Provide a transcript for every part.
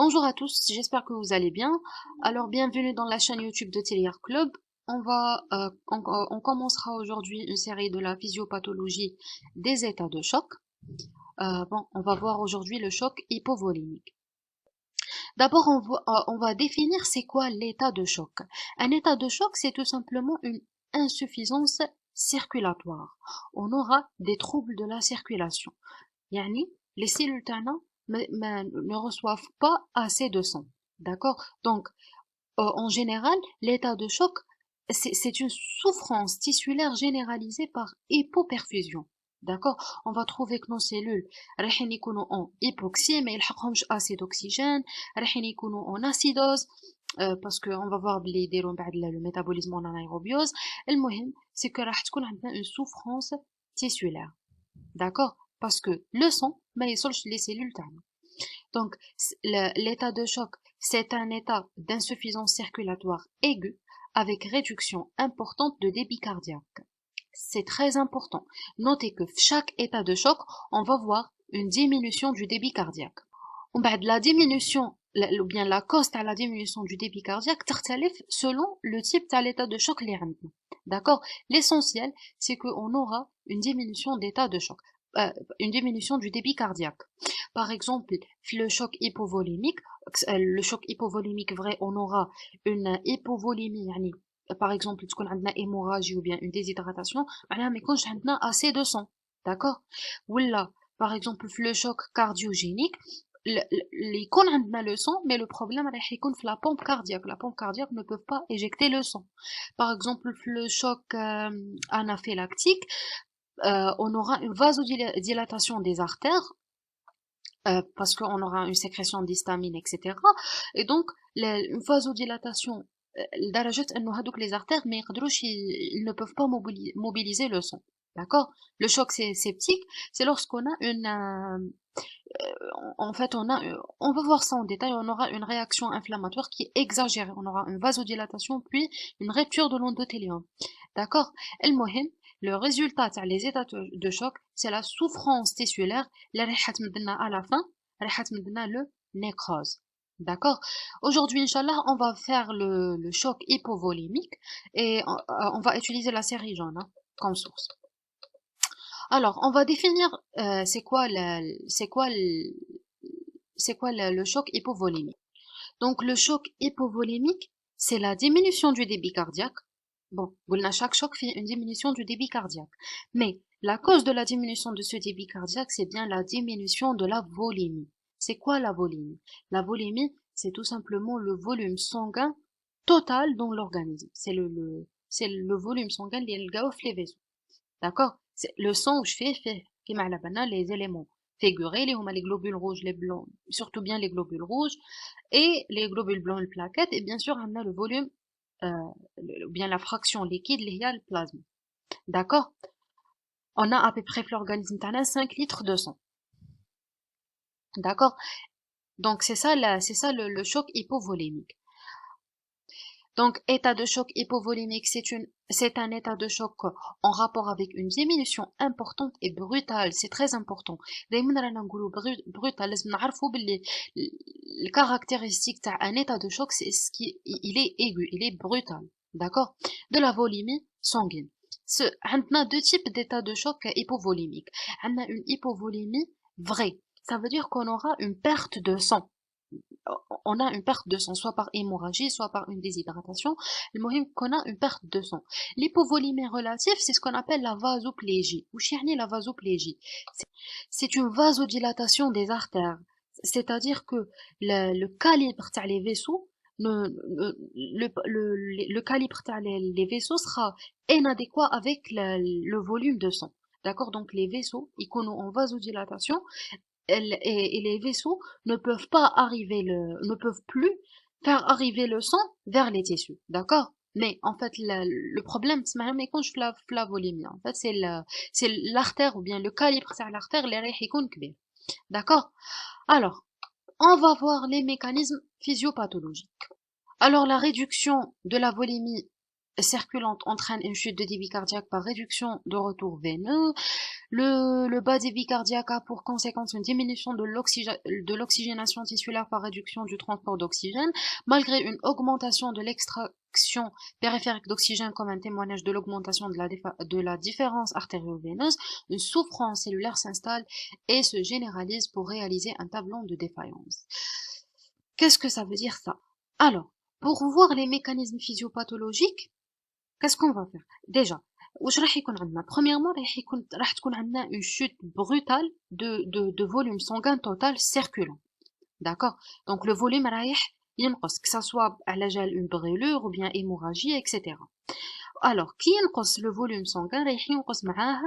Bonjour à tous, j'espère que vous allez bien. Alors, bienvenue dans la chaîne YouTube de Teliar Club. On commencera aujourd'hui une série de la physiopathologie des états de choc. On va voir aujourd'hui le choc hypovolémique. D'abord, on va définir c'est quoi l'état de choc. Un état de choc, c'est tout simplement une insuffisance circulatoire. On aura des troubles de la circulation. Yani, les cellules tana ne reçoivent pas assez de sang. D'accord? Donc, en général, l'état de choc, c'est une souffrance tissulaire généralisée par hypoperfusion. D'accord? On va trouver que nos cellules رايحين يكونوا en hypoxie ما يلحقهمش assez d'oxygène, رايحين يكونوا en acidose parce que on va voir بلي يديروا من بعد le métabolisme en anaérobiose. المهم c'est que راح تكون عندنا une souffrance tissulaire. D'accord? Parce que le sang ما يوصلش les cellules تاعنا. Donc, l'état de choc, c'est un état d'insuffisance circulatoire aiguë avec réduction importante de débit cardiaque. C'est très important. Notez que chaque état de choc, on va voir une diminution du débit cardiaque. La diminution, ou bien la cause à la diminution du débit cardiaque, تختلف selon le type de l'état de choc اللي عندنا. D'accord? L'essentiel, c'est qu'on aura une diminution d'état de choc. Une diminution du débit cardiaque. Par exemple, le choc hypovolémique vrai, on aura une hypovolémie, يعني, par exemple, تكون عندنا hémorragie ou bien une déshydratation, معناها ما يكونش عندنا assez de sang. D'accord? Voilà, par exemple, le choc cardiogénique, يكون عندنا le sang, mais le problème راح يكون في la pompe cardiaque. La pompe cardiaque ne peut pas éjecter le sang. Par exemple, le choc anaphylactique, on aura une vasodilatation des artères parce qu'on aura une sécrétion d'histamine, etc. Et donc, une vasodilatation, لدرجة إنه هادوك les artères ما يقدروش ils ne peuvent pas mobiliser le sang. D'accord? Le choc septique, c'est lorsqu'on a en fait, on va voir ça en détail, on aura une réaction inflammatoire qui est exagérée. On aura une vasodilatation puis une rupture de l'endothélium. D'accord? المهم, le résultat les états de choc, c'est la souffrance tissulaire اللي راح تمدنا à la fin, راح تمدنا le nécrose. D'accord? Aujourd'hui, Inch'Allah, on va faire le choc hypovolémique et on va utiliser la série jaune comme source. Alors, on va définir le choc hypovolémique. Donc, le choc hypovolémique, c'est la diminution du débit cardiaque. Bon, chaque choc fait une diminution du débit cardiaque. Mais la cause de la diminution de ce débit cardiaque, c'est bien la diminution de la volémie. C'est quoi la volémie? La volémie, c'est tout simplement le volume sanguin total dans l'organisme. C'est le volume sanguin qui est les vaisseaux. D'accord? Le sang où je fais qui m'a la les éléments figurés, les globules rouges, les blancs, surtout bien les globules rouges, et les globules blancs, les plaquettes, et bien sûr, on a le volume, ou bien la fraction liquide, il y a le plasma. D'accord? On a à peu près l'organisme 5 litres de sang. D'accord? Donc, c'est ça le choc hypovolémique. Donc, état de choc hypovolémique, c'est un état de choc en rapport avec une diminution importante et brutale. C'est très important. دايما رانا نقولوا brutal. لازم نعرفوا باللي le caractéristique d'un état de choc, c'est il est aigu, il est brutal. D'accord? De la volémie sanguine. On a deux types d'états de choc hypovolémiques. On a une hypovolémie vraie. Ça veut dire qu'on aura une perte de sang. On a une perte de sang, soit par hémorragie, soit par une déshydratation. Le mohim qu'on a une perte de sang. L'hypovolémie relative, c'est ce qu'on appelle la vasoplégie. Ou chiani la vasoplégie. C'est une vasodilatation des artères. C'est-à-dire que le calibre des vaisseaux, le calibre des vaisseaux sera inadéquat avec le volume de sang. D'accord? Donc les vaisseaux, ils connaissent en vasodilatation, et les vaisseaux ne peuvent plus faire arriver le sang vers les tissus, d'accord? Mais en fait, le problème, c'est même quand je la volémie. En fait, c'est l'artère ou bien le calibre de l'artère, les rayons كبير. D'accord? Alors, on va voir les mécanismes physiopathologiques. Alors, la réduction de la volémie circulante entraîne une chute de débit cardiaque par réduction de retour veineux. Le bas débit cardiaque a pour conséquence une diminution de l'oxygénation tissulaire par réduction du transport d'oxygène, malgré une augmentation de l'extraction périphérique d'oxygène comme un témoignage de l'augmentation de la différence artério-veineuse. Une souffrance cellulaire s'installe et se généralise pour réaliser un tableau de défaillance. Qu'est-ce que ça veut dire ça? Alors, pour voir les mécanismes physiopathologiques, qu'est-ce qu'on va faire? Déjà, premièrement, راح تكون عندنا une chute brutale de volume sanguin total circulant. D'accord? Donc le volume رايح ينقص, que ça soit على جال une brûlure ou bien hémorragie, etc. Alors, qui ينقص le volume sanguin رايح ينقص معاه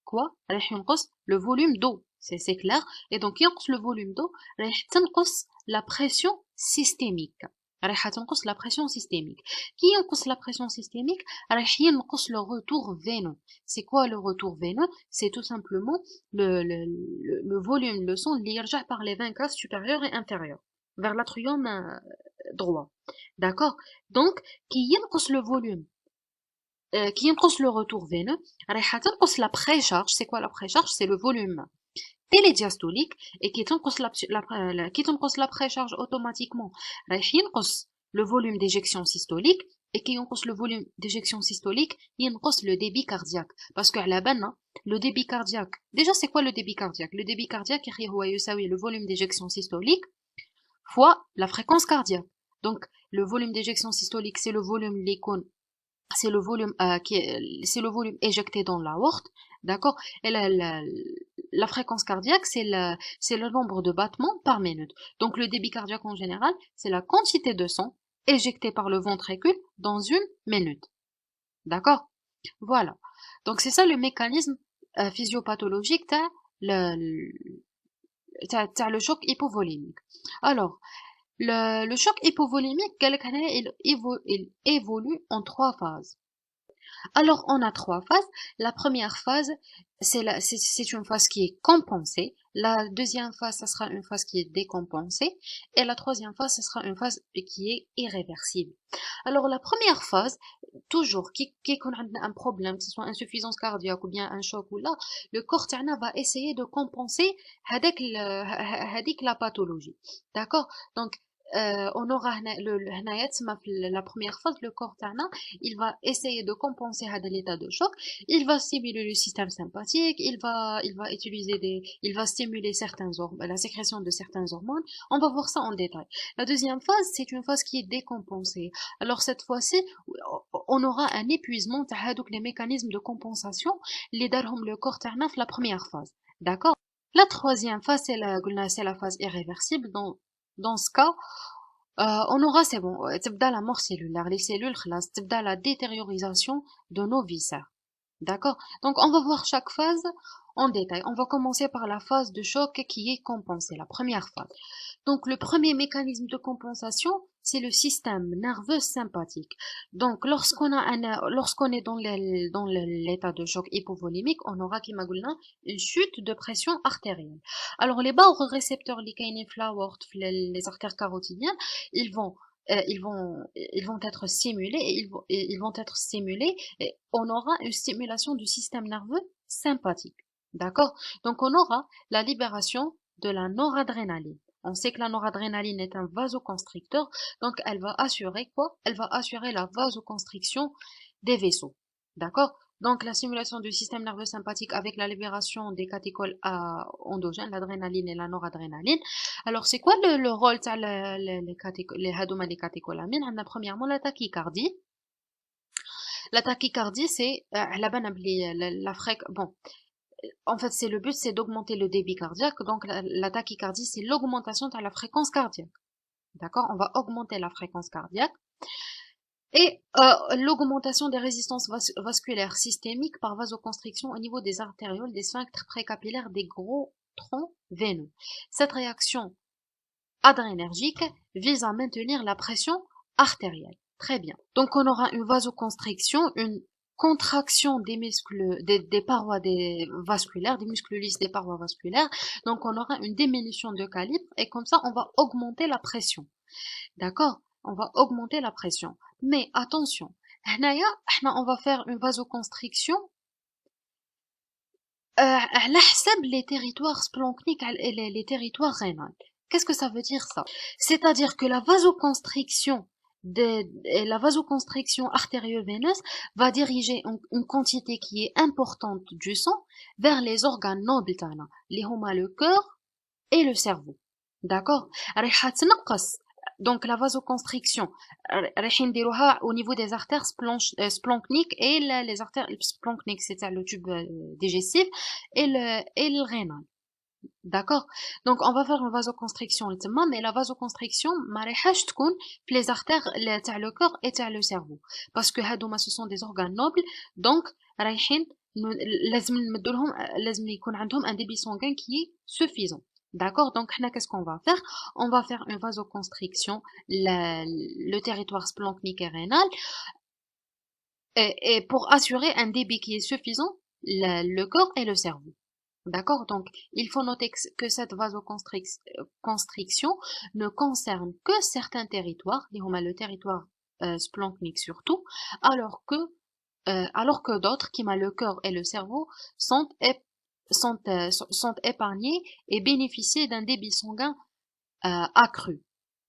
quoi? رايح ينقص le volume d'eau. C'est clair. Et donc ينقص le volume d'eau رايح تنقص la pression systémique. رايحة تنقص la pression systémique. Qui ينقص la pression systémique رايح ينقص le retour veineux. C'est quoi le retour veineux? C'est tout simplement le volume, le sang اللي يرجع par les veines caves supérieures et inférieures vers l'atrium droit. D'accord? Donc qui ينقص le volume, qui ينقص le retour veineux رايحة تنقص la précharge. C'est quoi la précharge? C'est le volume télédiastolique, et qui تنقص la précharge automatiquement رايح ينقص le volume d'éjection systolique, et qui ينقص le volume d'éjection systolique ينقص le débit cardiaque. Parce que على بالنا le débit cardiaque, déjà c'est quoi le débit cardiaque? Le débit cardiaque هو يساوي le volume d'éjection systolique fois la fréquence cardiaque. Donc le volume d'éjection systolique c'est le volume c'est le volume c'est le volume éjecté dans l'aorte, d'accord? Et la fréquence cardiaque c'est le nombre de battements par minute. Donc le débit cardiaque en général c'est la quantité de sang éjecté par le ventricule dans une minute, d'accord? Voilà. Donc c'est ça le mécanisme physiopathologique le choc hypovolémique. Alors le choc hypovolémique, il évolue en 3 phases. Alors, on a 3 phases. La première phase, c'est une phase qui est compensée. La deuxième phase, ça sera une phase qui est décompensée. Et la troisième phase, ce sera une phase qui est irréversible. Alors, la première phase, toujours, qui a un problème, que ce soit insuffisance cardiaque ou bien un choc ou là, le corps va essayer de compenser avec la pathologie. D'accord? Donc, on aura la première phase, le corps il va essayer de compenser l'état de choc, il va stimuler le système sympathique, il va il va stimuler la sécrétion de certaines hormones. On va voir ça en détail. La deuxième phase, c'est une phase qui est décompensée. Alors cette fois-ci, on aura un épuisement de les mécanismes de compensation les darhom le corps la première phase. D'accord? La troisième phase, c'est la phase irréversible. Dans ce cas, on aura, c'est bon, تبدا la mort cellulaire, les cellules, خلاص, تبدا la détériorisation de nos viscères. D'accord? Donc, on va voir chaque phase en détail. On va commencer par la phase de choc qui est compensée, la première phase. Donc, le premier mécanisme de compensation, c'est le système nerveux sympathique. Donc, lorsqu'on est dans l'état de choc hypovolémique, on aura, une chute de pression artérielle. Alors, les barorécepteurs, les artères carotidiennes, ils vont être stimulés et ils vont être stimulés et on aura une stimulation du système nerveux sympathique. D'accord? Donc, on aura la libération de la noradrénaline. On sait que la noradrénaline est un vasoconstricteur, donc elle va assurer quoi? Elle va assurer la vasoconstriction des vaisseaux. D'accord? Donc la stimulation du système nerveux sympathique avec la libération des catécholes endogènes, l'adrénaline et la noradrénaline. Alors c'est quoi le rôle les hadoma des catécholamines? On a premièrement la tachycardie. La tachycardie c'est la fréquence. Bon, en fait, c'est le but, c'est d'augmenter le débit cardiaque. Donc, la tachycardie, c'est l'augmentation de la fréquence cardiaque. D'accord? On va augmenter la fréquence cardiaque. Et l'augmentation des résistances vasculaires systémiques par vasoconstriction au niveau des artérioles, des sphinctres précapillaires, des gros troncs veineux. Cette réaction adrénergique vise à maintenir la pression artérielle. Très bien. Donc, on aura une vasoconstriction, une contraction des muscles, des parois vasculaires, des muscles lisses des parois vasculaires. Donc, on aura une diminution de calibre et comme ça, on va augmenter la pression. D'accord? On va augmenter la pression. Mais attention, هنايا احنا on va faire une vasoconstriction على حسب les territoires splanchniques et les territoires rénales. Qu'est-ce que ça veut dire ça? C'est-à-dire que la vasoconstriction artério-veineuse va diriger une quantité qui est importante du sang vers les organes nobles تاعنا اللي هما le cœur et le cerveau. D'accord? رايحة تنقص donc la vasoconstriction رايحين نديروها au niveau des artères splanchniques et les artères splanchniques c'est le tube digestif et le rénal. D'accord? Donc on va faire une vasoconstriction mais la vasoconstriction ما رايحاش تكون في les artères تاع le cœur et تاع le cerveau parce que هادوما ce sont des organes nobles donc رايحين لازم نمدولهم لازم يكون عندهم un débit sanguin qui est suffisant. D'accord? Donc, qu'est-ce qu'on va faire? On va faire une vasoconstriction, le territoire splanchnique et rénal, et pour assurer un débit qui est suffisant, le corps et le cerveau. D'accord? Donc, il faut noter que cette vasoconstriction ne concerne que certains territoires, le territoire splanchnique surtout, alors que d'autres, qui ont le cœur et le cerveau, sont épargnés et bénéficient d'un débit sanguin accru.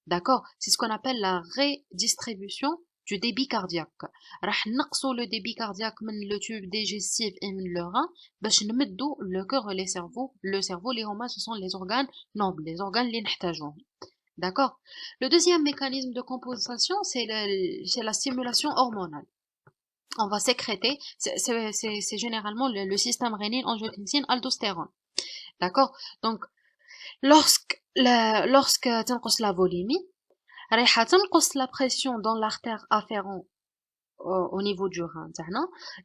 D'accord? C'est ce qu'on appelle la redistribution du débit cardiaque. راح نقصوا le débit cardiaque من le tube digestif et من le rein باش نمدوا le cœur et le cerveau اللي هما ce sont les organes nobles, les organes اللي نحتاجوهم. D'accord? Le deuxième mécanisme de compensation c'est la stimulation hormonale. On va sécréter, c'est généralement le système rénine, angiotensine, aldostérone. D'accord? Donc, lorsque تنقص la volémie, رايحة تنقص la pression dans l'artère afférente au niveau du rein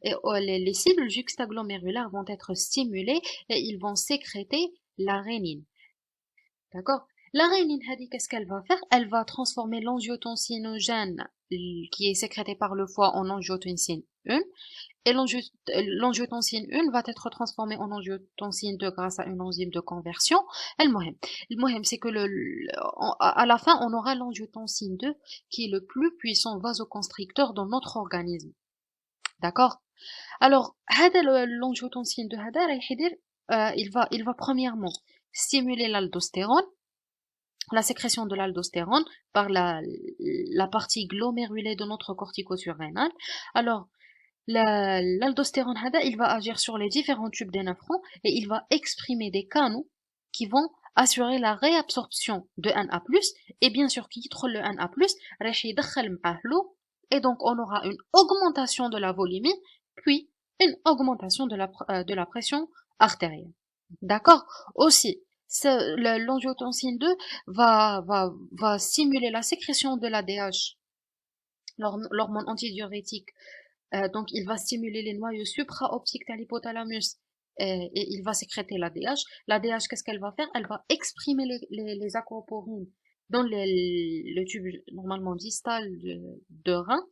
et les cellules juxtaglomérulaires vont être stimulées et ils vont sécréter la rénine. D'accord? La rénine, qu'est-ce qu'elle va faire? Elle va transformer l'angiotensinogène qui est sécrété par le foie en angiotensine 1 et l'angiotensine 1 va être transformée en angiotensine 2 grâce à une enzyme de conversion. Le mohem, c'est que à la fin, on aura l'angiotensine 2 qui est le plus puissant vasoconstricteur dans notre organisme. D'accord? Alors, l'angiotensine 2 il va premièrement stimuler l'aldostérone, la sécrétion de l'aldostérone par la partie glomérulée de notre cortico-surrénal. Alors, l'aldostérone, il va agir sur les différents tubes des néphrons et il va exprimer des canaux qui vont assurer la réabsorption de Na+, et bien sûr, qui contrôle le Na+, et donc on aura une augmentation de la volémie, puis une augmentation de la pression artérielle. D'accord? Aussi, l'angiotensine 2 va stimuler la sécrétion de l'ADH, l'hormone antidiurétique. Donc, il va stimuler les noyaux supraoptiques de l'hypothalamus et il va sécréter l'ADH. L'ADH, qu'est-ce qu'elle va faire? Elle va exprimer les aquaporines dans le tube normalement distal de rein.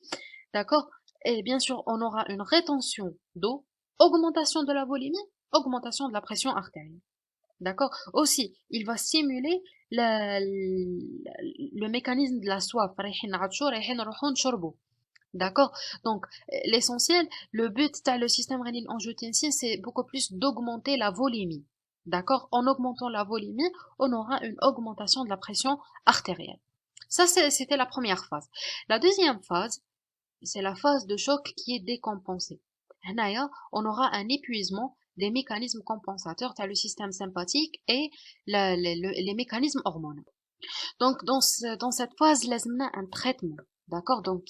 D'accord? Et bien sûr, on aura une rétention d'eau, augmentation de la volémie, augmentation de la pression artérielle. D'accord? Aussi, il va stimuler le mécanisme de la soif. D'accord? Donc, l'essentiel, le but de le système rénine-angiotensine, c'est beaucoup plus d'augmenter la volémie. D'accord? En augmentant la volémie, on aura une augmentation de la pression artérielle. Ça, c'était la première phase. La deuxième phase, c'est la phase de choc qui est décompensée. On aura un épuisement des mécanismes compensateurs, le système sympathique et les mécanismes hormonaux. Donc, dans cette phase, il y a un traitement. D'accord? Donc,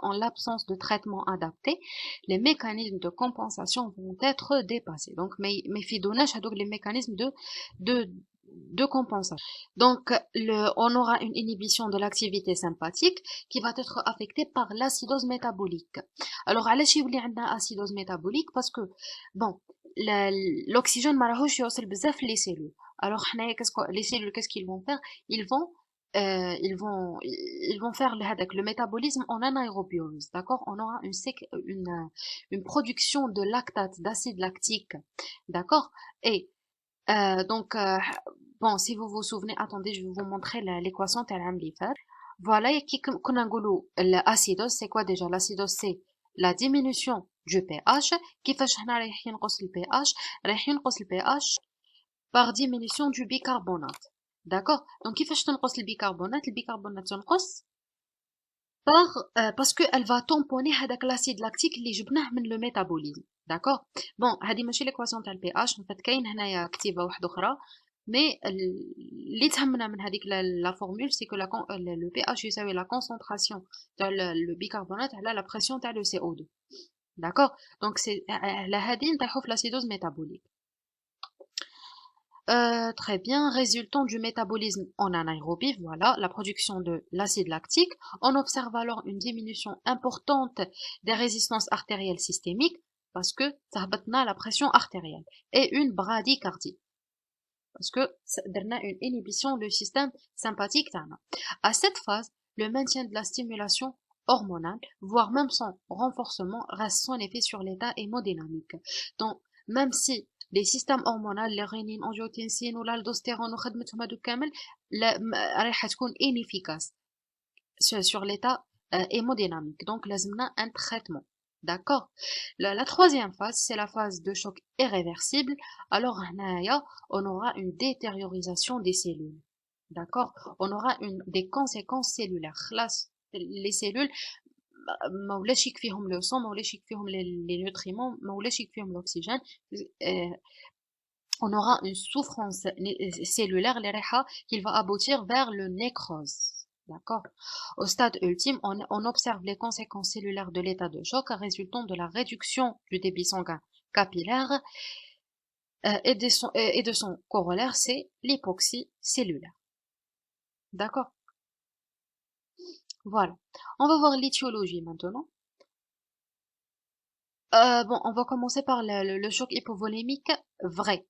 en l'absence de traitement adapté, les mécanismes de compensation vont être dépassés. Donc, méfiez-vous les mécanismes de compensation. Donc, on aura une inhibition de l'activité sympathique qui va être affectée par l'acidose métabolique. Alors, علاش يولي عندنا acidose métabolique? Parce que, bon, l'oxygène مراهوش يوصل بزاف les cellules. Alors, les cellules, qu'est-ce qu'ils vont faire? Ils vont faire le métabolisme en anaérobiose, d'accord? On aura une production de lactate, d'acide lactique, d'accord? Et donc, bon, si vous vous souvenez, attendez, je vais vous montrer l'équation telle. Voilà, l'acidose, c'est quoi déjà? L'acidose, c'est la diminution du pH. كيفاش هنا رايح ينقص ال pH رايح ينقص ال pH par diminution du bicarbonate. D'accord? Donc كيفاش تنقص البيكربونات تنقص parce qu'elle va tamponner هذاك l'acide lactique اللي جبناه من le métabolisme. D'accord? Bon, هذه ماشي l'équation تاع ال pH. En fait كاين هنايا كتيبة واحدة أخرى. Mais اللي تهمنا من هذيك la formule c'est que le pH يساوي la concentration تاع le bicarbonate على la pression تاع le CO2. D'accord? Donc c'est على هذه نطيحو في l'acidose métabolique. Très bien, résultant du métabolisme en anaérobie, voilà, la production de l'acide lactique. On observe alors une diminution importante des résistances artérielles systémiques parce que ça a la pression artérielle et une bradycardie parce que ça donne une inhibition du système sympathique. À cette phase, le maintien de la stimulation hormonale, voire même son renforcement, reste sans effet sur l'état hémodynamique. Donc, même si les systèmes hormonaux, les rénine, angiotensine ou l'aldostérone ou خدمتهم هادو كامل رايحة تكون inefficace sur l'état hémodynamique. Donc لازمنا un traitement. D'accord? La troisième phase, c'est la phase de choc irréversible. Alors هنايا on aura une détériorisation des cellules. D'accord? On aura des conséquences cellulaires. خلاص les cellules ما ولاش يكفيهم لو سون ما ولاش يكفيهم les nutriments ما ولاش يكفيهم l'oxygène. On aura une souffrance cellulaire qui va aboutir vers le nécrose. D'accord? Au stade ultime, on observe les conséquences cellulaires de l'état de choc résultant de la réduction du débit sanguin capillaire et de son corollaire, c'est l'hypoxie cellulaire. D'accord? Voilà. On va voir l'étiologie maintenant. Bon, on va commencer par le choc hypovolémique vrai.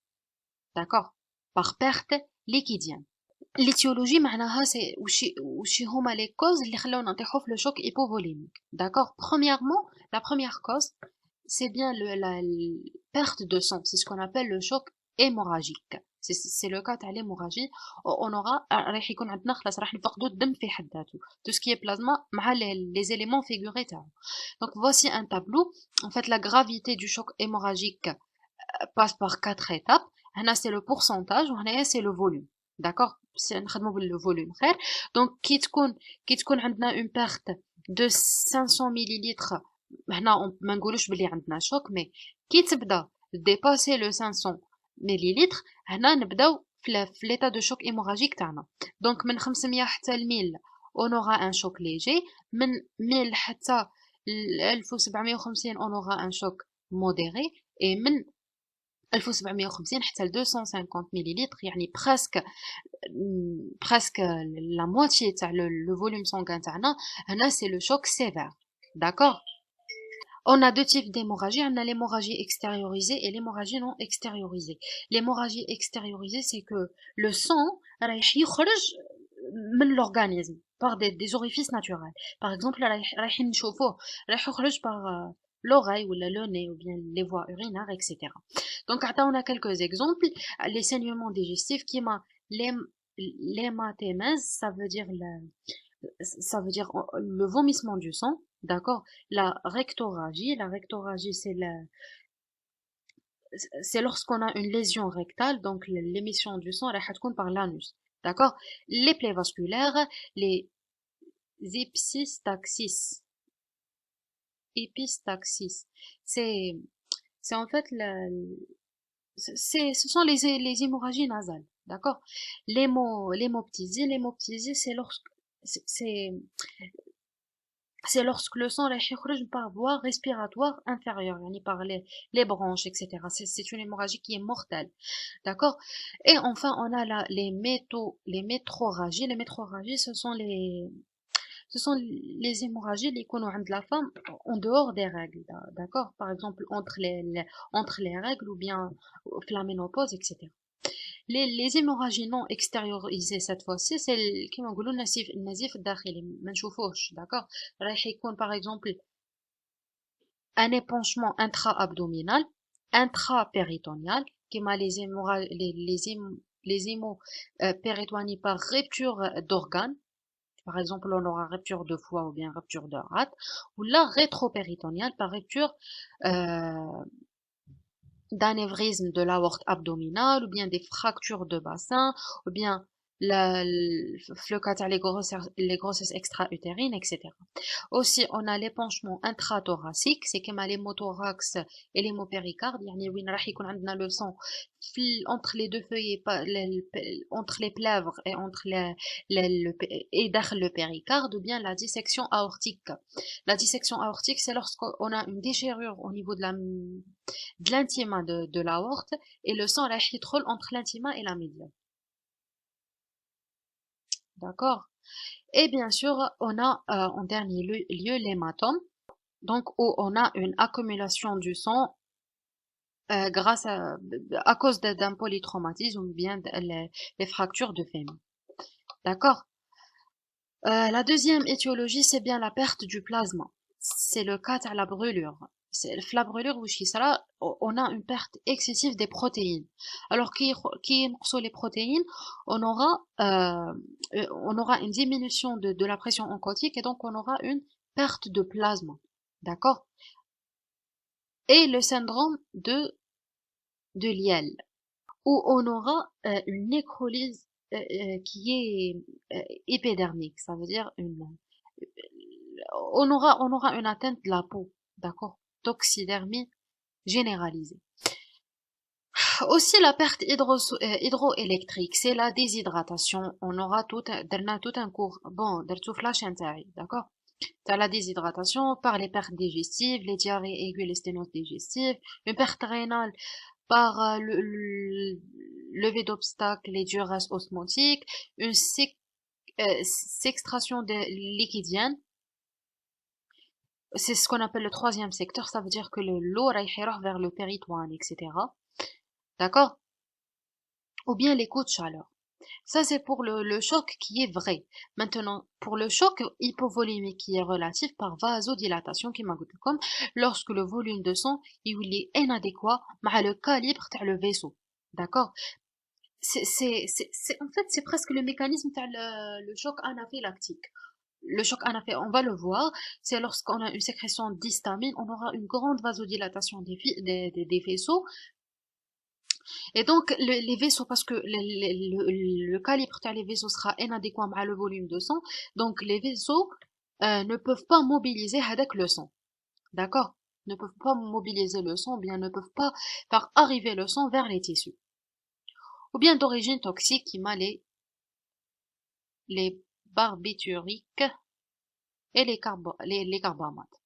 D'accord? Par perte liquidienne. L'étiologie معناها c'est وشي هما les causes اللي خلاونا نطيحو في le choc hypovolémique. D'accord? Premièrement, la première cause c'est bien la perte de sang, c'est ce qu'on appelle le choc hémorragique. C'est le cas تاع l'hémorragie. On aura راح يكون عندنا خلاص راح نفقدو الدم في حد ذاته. Tout ce qui est plasma مع les éléments figurés تاعو. Donc voici un tableau. En fait la gravité du choc hémorragique passe par 4 étapes. هنا c'est le pourcentage وهنايا c'est le volume. D'accord? نخدمو باللو فوليوم خير. دونك كي تكون عندنا اون بيرت دو 500 مليلتر هنا ما نقولوش بلي عندنا شوك مي كي تبدا ديباسي لو 500 مليلتر هنا نبداو في ليتا دو شوك هيموراجيك تاعنا. دونك من 500 حتى ل 1000 اون اورا ان شوك ليجي، من 1000 حتى ل 1750 اون اورا ان شوك موديري، اي من 1750 حتى ل 250 مليلتر يعني presque la moitié تاع le volume sanguin تاعنا هنا c'est le choc sévère. D'accord? On a deux types d'hémorragie. On a l'hémorragie extériorisée et l'hémorragie non extériorisée. L'hémorragie extériorisée, c'est que le sang رايح يخرج من l'organisme par des orifices naturels. Par exemple, رايح نشوفوه رايح يخرج par l'oreille ou le nez ou bien les voies urinaires, etc. Donc, on a quelques exemples. Les saignements digestifs qui m'a l'hématémèse, ça veut dire le vomissement du sang, d'accord. La rectorragie c'est lorsqu'on a une lésion rectale, donc l'émission du sang راح تكون par l'anus, d'accord. Les plaies vasculaires, les épistaxis, c'est en fait ce sont les hémorragies nasales, d'accord. L'hémoptysie, c'est lorsque le sang راح يخرج par voie respiratoire inférieure, yani par les bronches, etc. C'est une hémorragie qui est mortelle, d'accord. Et enfin, on a là les métrorragies. Les métrorragies, ce sont les hémorragies les qu'on a de la femme en dehors des règles, d'accord. Par exemple, entre les règles ou bien la ménopause, etc. Les hémorragies non extériorisées cette fois-ci, c'est كيما نقولوا النزيف الداخلي ما نشوفوش، d'accord. رايح يكون par exemple un épanchement intra-abdominal, intra-péritonéal, كيما les hémopéritoinies par rupture d'organes, par exemple on aura rupture de foie ou bien rupture de rate, ou la rétropéritonéale par rupture d'anévrisme de l'aorte abdominale, ou bien des fractures de bassin, ou bien le cas les grossesses extra-utérines, etc. Aussi, on a l'épanchement intrathoracique, c'est comme l'hémothorax et l'hémopéricarde, يعني وين راح يكون عندنا le sang entre les deux feuillets, entre les plèvres et entre et داخل le péricarde, ou bien la dissection aortique. La dissection aortique, c'est lorsqu'on a une déchirure au niveau de l'intima de l'aorte et le sang راح يدخل entre l'intima et la médiane. D'accord? Et bien sûr, on a en dernier lieu l'hématome, donc où on a une accumulation du sang grâce à cause d'un polytraumatisme ou bien les fractures de fémur. D'accord? La deuxième étiologie, c'est bien la perte du plasma. C'est le cas de la brûlure. La brûlure, on a une perte excessive des protéines. Alors, qui sont les protéines, on aura une diminution de la pression oncotique et donc on aura une perte de plasma. D'accord? Et le syndrome de Lyell, où on aura une nécrolyse qui est épidermique, ça veut dire on aura une atteinte de la peau, d'accord, toxidermie généralisée. Aussi la perte hydroélectrique, c'est la déshydratation. On aura tout un cours, bon, flash d'accord. T'as la déshydratation par les pertes digestives, les diarrhées aiguës, les sténoses digestives, une perte rénale par le levée d'obstacles, les diuréses osmotiques, une sécrétion de liquidienne. C'est ce qu'on appelle le troisième secteur, ça veut dire que l'eau va vers le péritoine, etc. D'accord? Ou bien les coups de chaleur. Ça, c'est pour le choc qui est vrai. Maintenant, pour le choc hypovolémique qui est relatif par vasodilatation, qui m'a comme lorsque le volume de sang il est inadéquat avec le calibre de le vaisseau. D'accord? En fait, c'est presque le mécanisme de le choc anaphylactique. Le choc anaphylactique, on va le voir, c'est lorsqu'on a une sécrétion d'histamine, on aura une grande vasodilatation des vaisseaux. Et donc, les vaisseaux, parce que le calibre des vaisseaux sera inadéquat à le volume de sang, donc les vaisseaux ne peuvent pas mobiliser avec le sang. D'accord? Ne peuvent pas mobiliser le sang, ou bien ne peuvent pas faire arriver le sang vers les tissus. Ou bien d'origine toxique, qui m'a les barbituriques et les carbamates.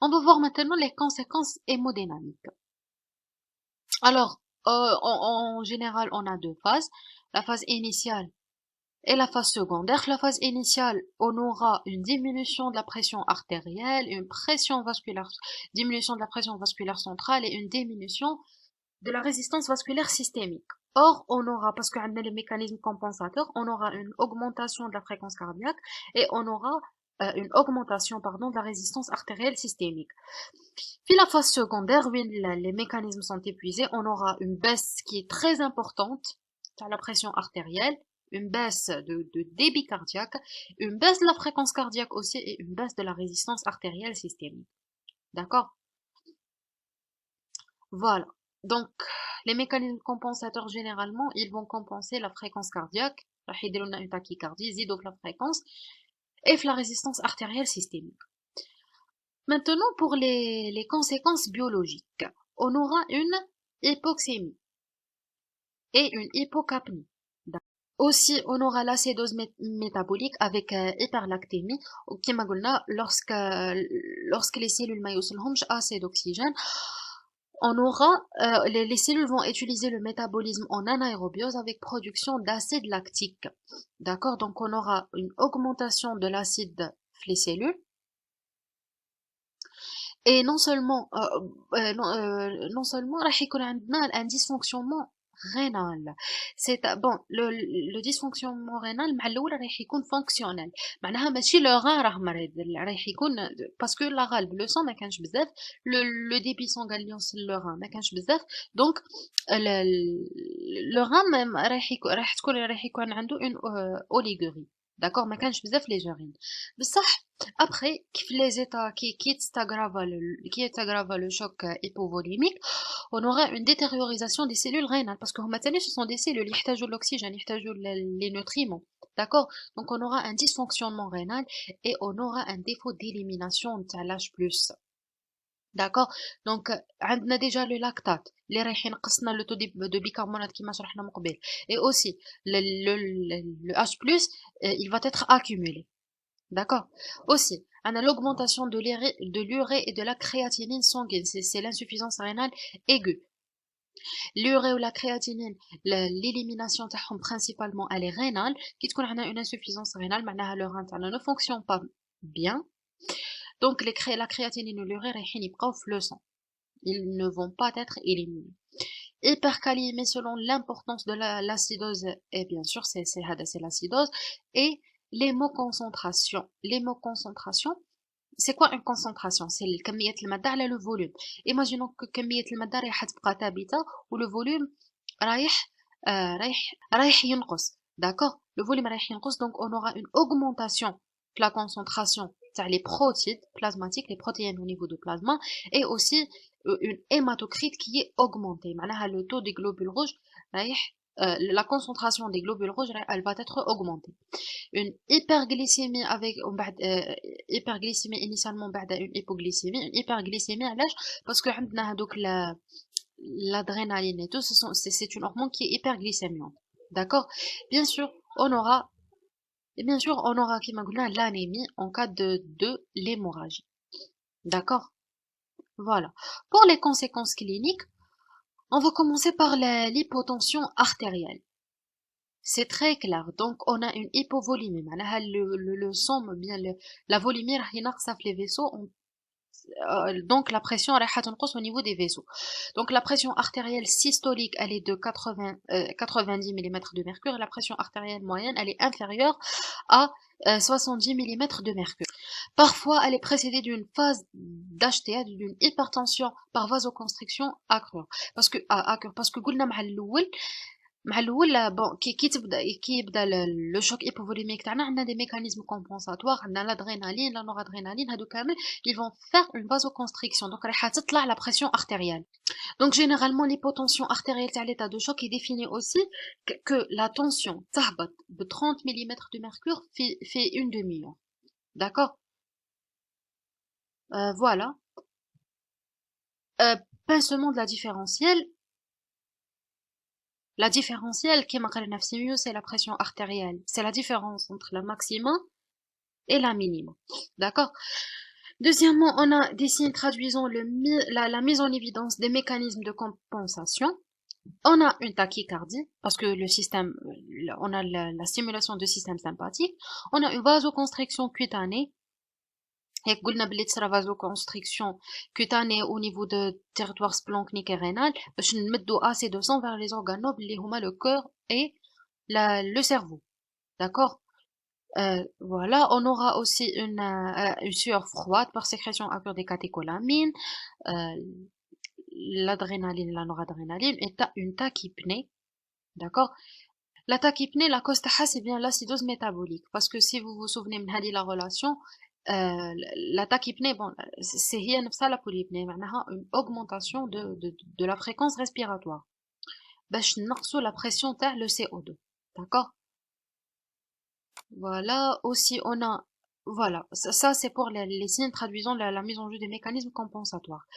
On va voir maintenant les conséquences hémodynamiques. Alors, en général, on a deux phases. La phase initiale et la phase secondaire. La phase initiale, on aura une diminution de la pression artérielle, diminution de la pression vasculaire centrale et une diminution de la résistance vasculaire systémique. Or, on aura, parce qu'on a les mécanismes compensateurs, on aura une augmentation de la fréquence cardiaque et on aura une augmentation, de la résistance artérielle systémique. Puis la phase secondaire, où les mécanismes sont épuisés, on aura une baisse qui est très importante de la pression artérielle, une baisse de débit cardiaque, une baisse de la fréquence cardiaque aussi et une baisse de la résistance artérielle systémique. D'accord? Voilà. Donc, les mécanismes compensateurs, généralement, ils vont compenser la fréquence cardiaque, une tachycardie, la fréquence, et la résistance artérielle systémique. Maintenant, pour les conséquences biologiques, on aura une hypoxémie et une hypocapnie. Aussi, on aura l'acédose métabolique avec hyperlactémie, qui m'a lorsque les cellules maillotent assez d'oxygène, on aura, les cellules vont utiliser le métabolisme en anaérobiose avec production d'acide lactique. D'accord? Donc, on aura une augmentation de l'acide les cellules. Et non seulement, non seulement, راح يكون عندنا un dysfonctionnement rénal. Bon, le dysfonctionnement rénal مع الأول راح يكون fonctionnel. معناها ماشي le rein راه مريض، راح يكون parce que la غالب le sang ما كانش بزاف، le débit sanguin sur le rein ما كانش بزاف، donc le rein راح يكون عنده une oligurie. d'accord, ما كانش بزاف les urines بصح après كيف les états qui t'aggrave le choc hypovolémique on aura une détériorisation des cellules rénales parce que هما ce sont des cellules يحتاجوا l'oxygène يحتاجوا les nutriments, d'accord, donc on aura un dysfonctionnement rénal et on aura un défaut d'élimination de l'H+. D'accord, donc on a déjà le lactate اللي رايح ينقصنا le taux de bicarbonate كيما شرحنا من قبل et aussi le H+, il va être accumulé, d'accord. Aussi on a l'augmentation de l'urée et de la créatinine sanguine, c'est l'insuffisance rénale aiguë. L'urée ou la créatinine l'élimination تاعهم principalement elle est rénale. كي تكون عندنا une insuffisance rénale معناها le rein تاعنا ne fonctionne pas bien. Donc la créatinine et l'urée رايحين يبقاو في le sang, ils ne vont pas être éliminés. Hypercalémie selon l'importance de l'acidose, et bien sûr c'est l'acidose, et l'hémoconcentration. L'hémoconcentration, c'est quoi une concentration? C'est كمية المادة على le volume. Imaginons que كمية المادة رايحة تبقى ثابتة و le volume رايح ينقص, d'accord, le volume رايح ينقص, donc on aura une augmentation de la concentration les protides plasmatiques, les protéines au niveau du plasma, et aussi une hématocrite qui est augmentée. Le taux des globules rouges, la concentration des globules rouges, elle va être augmentée. Une hyperglycémie avec hyperglycémie initialement, une hypoglycémie. Une hyperglycémie à l'âge parce que donc l'adrénaline et tout, c'est une hormone qui est hyperglycémiante. D'accord. Bien sûr, on aura l'anémie en cas de l'hémorragie. D'accord. Voilà. Pour les conséquences cliniques, on va commencer par l'hypotension artérielle. C'est très clair. Donc, on a une hypovolémie. Le sang, bien la volémie, les vaisseaux. Donc, la pression au niveau des vaisseaux. Donc, la pression artérielle systolique, elle est de 90 mm de mercure. Et la pression artérielle moyenne, elle est inférieure à 70 mm de mercure. Parfois, elle est précédée d'une phase d'HTA, d'une hypertension par vasoconstriction accrue. Parce que قلنا مع الاول bon كي يبدا le choc hypovolémique تاعنا عندنا des mécanismes compensatoires, عندنا l'adrénaline, la noradrénaline, هادو كامل ils vont faire une vasoconstriction, donc راح تطلع la pression artérielle. Donc généralement l'hypotension artérielle تاع l'état de choc est définie aussi que la tension تهبط de 30 mm de mercure fait une demi-heure, d'accord. Voilà. Pincement de la différentielle. La différentielle, c'est la pression artérielle. C'est la différence entre la maximum et la minimum. D'accord? Deuxièmement, on a des signes traduisant la mise en évidence des mécanismes de compensation. On a une tachycardie, parce que le système, on a la stimulation du système sympathique. On a une vasoconstriction cutanée. Et قلنا بلي تصرا vasoconstriction cutanée au niveau de territoire splanchnique et rénal باش نمدوا assez de sang vers les organes nobles اللي هما le cœur et le cerveau, d'accord. Voilà, on aura aussi une sueur froide par sécrétion accrue des catécholamines, l'adrénaline et la noradrénaline, et une tachypnée, d'accord. La tachypnée, la cause تاعها c'est bien l'acidose métabolique, parce que si vous vous souvenez de la relation, la tachypnée, bon, c'est la polypnée, une augmentation de la fréquence respiratoire. باش نقصوا la pression تاع le CO2, d'accord. Voilà, aussi on a, voilà, ça c'est pour les signes traduisant la mise en jeu des mécanismes compensatoires.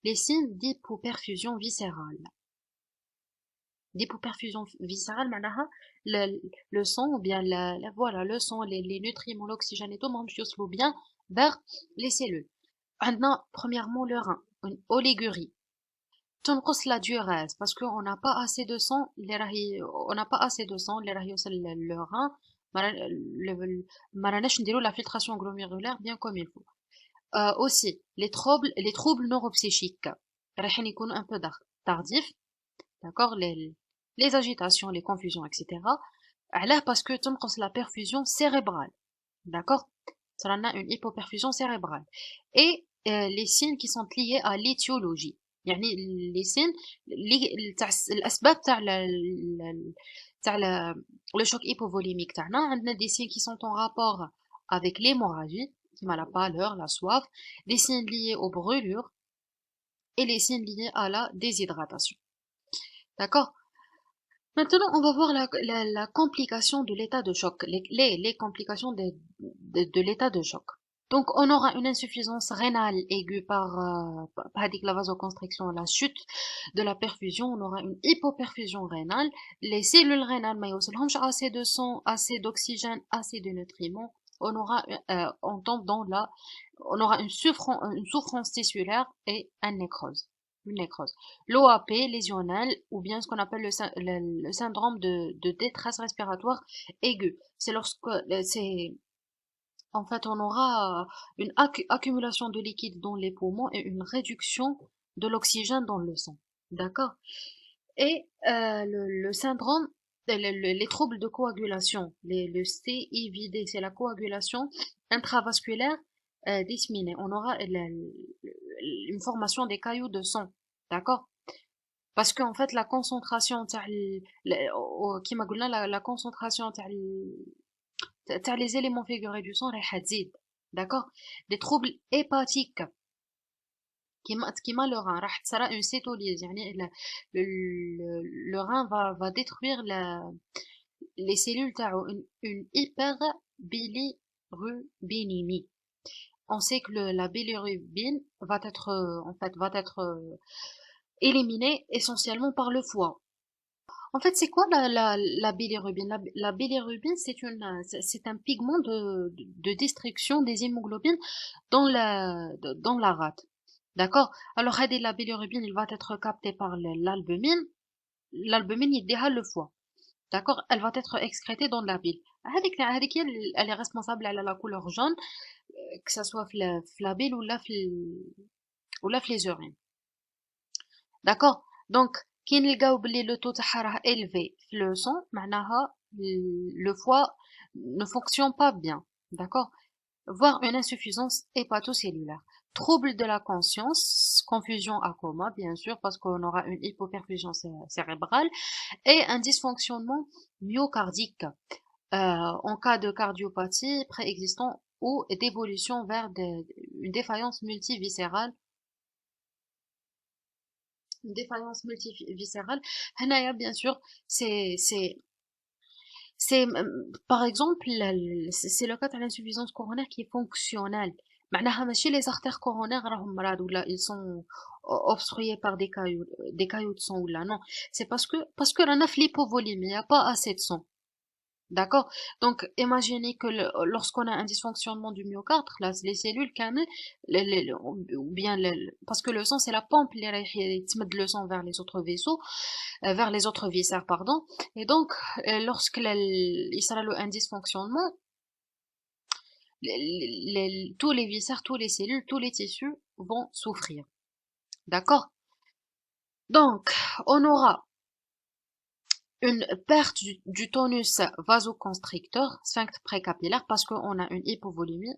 Les signes d'hypoperfusion viscérale. D'hypoperfusion viscérale, le sang ou bien voilà, le sang, les nutriments, l'oxygène et tout le bien vers les cellules. Maintenant, premièrement le rein, une oligurie. تنقص la diurèse parce qu'on n'a pas assez de sang, on n'a pas assez de sang, le rein, ما راناش نديرو la filtration glomérulaire bien comme il faut. Aussi les troubles neuropsychiques رايحين يكونوا un peu tardifs, d'accord, les agitations, les confusions, etc. Alors parce que تنقص la perfusion cérébrale, d'accord, ça en a une hypoperfusion cérébrale. Et les signes qui sont liés à l'étiologie, يعني les signes الأسباب تاع le choc hypovolémique تاعنا عندنا des signes qui sont en rapport avec l'hémorragie كيما la pâleur, la soif, des signes liés aux brûlures et les signes liés à la déshydratation. D'accord? Maintenant, on va voir la complication de l'état de choc, les complications de l'état de choc. Donc, on aura une insuffisance rénale aiguë par la vasoconstriction, la chute de la perfusion. On aura une hypoperfusion rénale. Les cellules rénales, mais aussi assez de sang, assez d'oxygène, assez de nutriments. On tombe on aura une souffrance tissulaire et une nécrose. L'OAP lésionnelle, ou bien ce qu'on appelle le syndrome de détresse respiratoire aiguë. En fait, on aura une accumulation de liquide dans les poumons et une réduction de l'oxygène dans le sang. D'accord? Et le syndrome, les troubles de coagulation, le CIVD, c'est la coagulation intravasculaire disséminée. On aura une formation des caillots de sang. D'accord? Parce qu'en fait, la concentration, la concentration les éléments figurés du sang راح تزيد. D'accord? Des troubles hépatiques كيما le rein راح تصرى une cétolyse يعني le rein va détruire les cellules تاعو une hyperbilirubinémie. On sait que la bilirubine va être éliminée essentiellement par le foie. En fait, c'est quoi la bilirubine? La bilirubine, c'est un pigment de destruction des hémoglobines dans la rate. D'accord? Alors, la bilirubine, il va être captée par l'albumine. L'albumine, il déhale le foie. D'accord? Elle va être excrétée dans la bile. Elle est responsable de la couleur jaune, que ce soit la bile ou les urines. D'accord? Donc, كي نلقاو بلي le taux تاعها راه élevé في le sang معناها le foie ne fonctionne pas bien. D'accord? Voire une insuffisance hépatocellulaire. Trouble de la conscience, confusion à coma, bien sûr, parce qu'on aura une hypoperfusion cérébrale et un dysfonctionnement myocardique en cas de cardiopathie préexistant ou d'évolution vers une défaillance multiviscérale. Une défaillance multiviscérale. هنايا bien sûr, par exemple, c'est le cas de l'insuffisance coronaire qui est fonctionnelle. معناها ماشي les artères coronaires راهم مرض ولا ils sont obstrués par des caillots de sang ou là non, c'est parce que رانا في l'hypovolémie, il n'y a pas assez de sang. D'accord? Donc, imaginez que lorsqu'on a un dysfonctionnement du myocarde, là, les cellules, ou bien, parce que le sang, c'est la pompe, qui met le sang vers les autres vaisseaux, vers les autres viscères, pardon. Et donc, il sera un dysfonctionnement, tous les viscères, tous les cellules, tous les tissus vont souffrir. D'accord? Donc, on aura une perte du tonus vasoconstricteur, sphincter précapillaire, parce qu'on a une hypovolémie.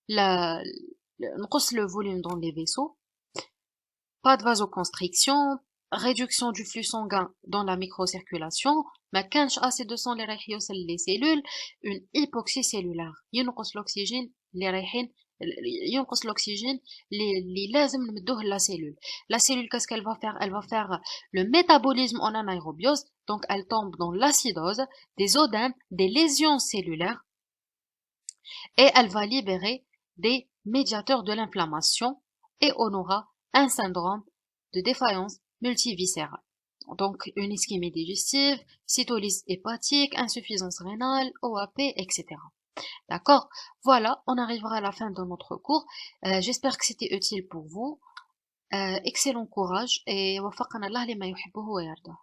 Là, نقص le volume dans les vaisseaux. Pas de vasoconstriction, réduction du flux sanguin dans la microcirculation, ما كانش assez de sang اللي رايح يوصل les cellules, une hypoxie cellulaire. ينقص l'oxygène اللي رايحين ينقص l'oxygène اللي لازم نمدوه la cellule. La cellule, qu'est-ce qu'elle va faire? Elle va faire le métabolisme en anaérobiose, donc elle tombe dans l'acidose, des odèmes, des lésions cellulaires, et elle va libérer des médiateurs de l'inflammation, et on aura un syndrome de défaillance multiviscérale. Donc une ischémie digestive, cytolyse hépatique, insuffisance rénale, OAP, etc. D'accord? Voilà, on arrivera à la fin de notre cours. J'espère que c'était utile pour vous. Excellent courage et وفقنا الله لما يحبه ويرضاه.